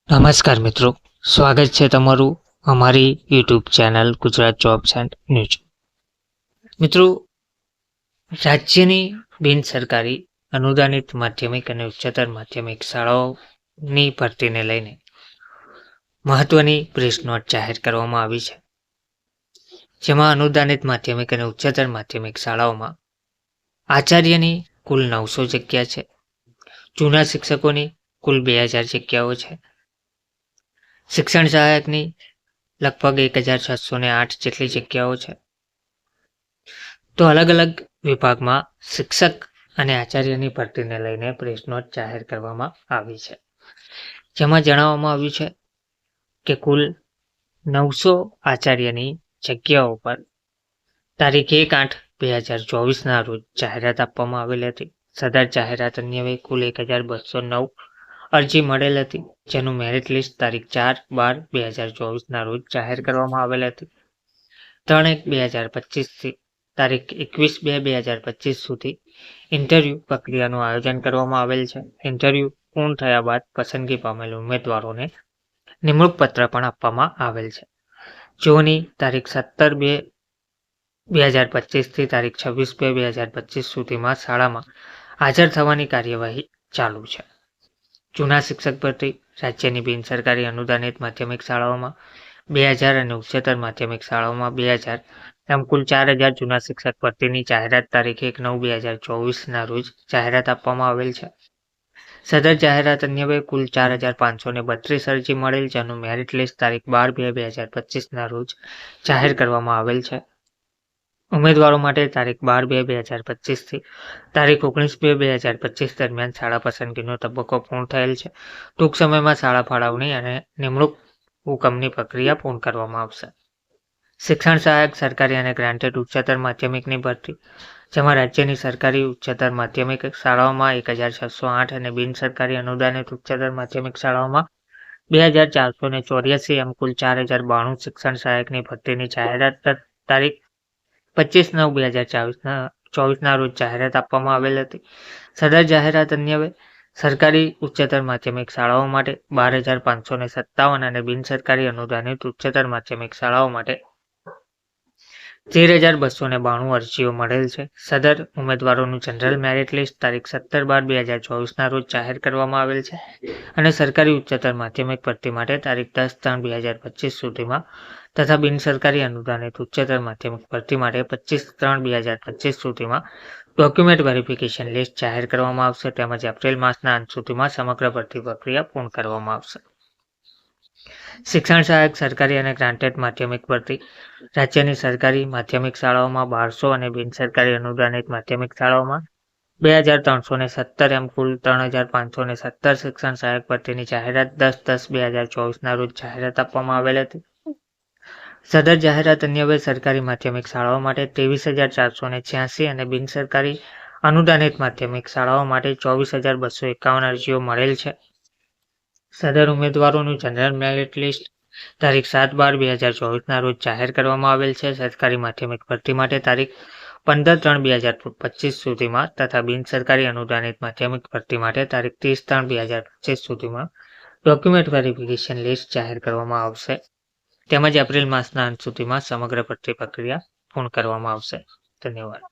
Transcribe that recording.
નમસ્કાર મિત્રો, સ્વાગત છે તમારું અમારી YouTube channel Gujarat jobs and news. મિત્રો, રાજ્યની બિન સરકારી અનુદાનિત માધ્યમિક અને ઉચ્ચતર માધ્યમિક શાળાઓની ભરતીને લઈને મહત્વની પ્રેસ નોટ જાહેર કરવામાં આવી છે, જેમાં અનુદાનિત માધ્યમિક અને ઉચ્ચતર માધ્યમિક શાળાઓમાં આચાર્યની કુલ 900 જગ્યા છે. જૂના શિક્ષકોની કુલ 2000 જગ્યાઓ છે. શિક્ષણ સહાયકની લગભગ 1608 જેટલી જગ્યાઓ છે. તો અલગ અલગ વિભાગમાં શિક્ષક અને આચાર્યની ભરતીને લઈને પ્રેસ નોટ જાહેર કરવામાં આવી છે, જેમાં જણાવવામાં આવ્યું છે કે કુલ 900 આચાર્યની જગ્યાઓ પર તારીખ 1/8/2024ના રોજ જાહેરાત આપવામાં આવેલી હતી. સદર જાહેરાત અન્વયે કુલ 1209 અરજી મળેલ હતી, જેનું મેરિટ લિસ્ટ તારીખ 4/12/2024ના રોજ જાહેર કરવામાં આવેલ હતી. 3/1/2025થી તારીખ 21/2/2025 સુધી ઇન્ટરવ્યૂ પ્રક્રિયાનું આયોજન કરવામાં આવેલ છે. ઇન્ટરવ્યૂ પૂર્ણ થયા બાદ પસંદગી પામેલ ઉમેદવારોને નિમણૂક પત્ર પણ આપવામાં આવેલ છે, જેઓની તારીખ 17/2/2025થી તારીખ 26/2/2025 સુધીમાં શાળામાં હાજર થવાની કાર્યવાહી ચાલુ છે. જૂના શિક્ષક ભરતી રાજ્યની બિન સરકારી અનુદાનિત માધ્યમિક શાળાઓમાં 2000 અને ઉચ્ચતર માધ્યમિક શાળાઓમાં 2000 એમ કુલ 4000 જૂના શિક્ષક ભરતીની જાહેરાત તારીખ 1/9/2024ના રોજ જાહેરાત આપવામાં આવેલ છે. સદર જાહેરાત અન્વયે કુલ 4532 અરજી મળેલ, જેનું મેરિટ લિસ્ટ તારીખ 12/2/2025ના રોજ જાહેર કરવામાં આવેલ છે. ઉમેદવારો માટે તારીખ 12/2/2025થી તારીખ 19/2/2025 દરમિયાન શાળા પસંદગીનો તબક્કો પૂર્ણ થયેલ છે. ટૂંક સમયમાં શાળા ફાળવણી અને નિમણૂક હુકમની પ્રક્રિયા પૂર્ણ કરવામાં આવશે. શિક્ષણ સહાયક સરકારી અને ગ્રાન્ટેડ ઉચ્ચતર માધ્યમિકની ભરતી, જેમાં રાજ્યની સરકારી ઉચ્ચતર માધ્યમિક શાળાઓમાં 1608 અને બિન સરકારી અનુદાનિત ઉચ્ચતર માધ્યમિક શાળાઓમાં 2484 એમ કુલ 4092 શિક્ષણ સહાયકની ભરતીની જાહેરાત તારીખ 25/9/2024ના રોજ જાહેરાત આપવામાં આવેલ હતી. સદર જાહેરાત અન્વયે સરકારી ઉચ્ચતર માધ્યમિક શાળાઓ માટે 12557 અને બિન સરકારી અનુદાનિત ઉચ્ચતર માધ્યમિક શાળાઓ માટે 13292 અરજીઓ મળેલ છે. સદર ઉમેદવારોનું જનરલ મેરિટ લિસ્ટ તારીખ 17/12/2024ના રોજ જાહેર કરવામાં આવેલ છે અને સરકારી ઉચ્ચતર માધ્યમિક ભરતી માટે તારીખ 10/3/2025 સુધીમાં તથા બિન સરકારી અનુદાનિત ઉચ્ચતર માધ્યમિક ભરતી માટે 25/3/2025 સુધીમાં ડોક્યુમેન્ટ વેરિફિકેશન લિસ્ટ જાહેર કરવામાં આવશે, તેમજ એપ્રિલ માસના અંત સુધીમાં સમગ્ર ભરતી પ્રક્રિયા પૂર્ણ કરવામાં આવશે. શિક્ષણ સહાયક સરકારી અને ગ્રાન્ટેડ માધ્યમિક ભરતી રાજ્યની સરકારી માધ્યમિક શાળાઓમાં 1200 અને બિન સરકારી અનુદાનિત માધ્યમિક શાળાઓમાં 2317 એમ કુલ 3517 શિક્ષણ સહાયક ભરતીની જાહેરાત 10/10/2024ના રોજ જાહેરાત આપવામાં આવેલ હતી. સદર જાહેરાત અન્વયે સરકારી માધ્યમિક શાળાઓ માટે 23486 અને બિન સરકારી અનુદાનિત માધ્યમિક શાળાઓ માટે 24251 અરજીઓ મળેલ છે. સદર ઉમેદવારોનું જનરલ મેરિટ લિસ્ટ તારીખ 7/12/2024ના રોજ જાહેર કરવામાં આવેલ છે. સરકારી માધ્યમિક ભરતી માટે તારીખ 15/3/2025 સુધીમાં તથા બિન સરકારી અનુદાનિત માધ્યમિક ભરતી માટે તારીખ 30/3/2025 સુધીમાં ડોક્યુમેન્ટ વેરિફિકેશન લિસ્ટ જાહેર કરવામાં આવશે, તેમજ એપ્રિલ માસના અંત સુધીમાં સમગ્ર ભરતી પ્રક્રિયા પૂર્ણ કરવામાં આવશે. ધન્યવાદ.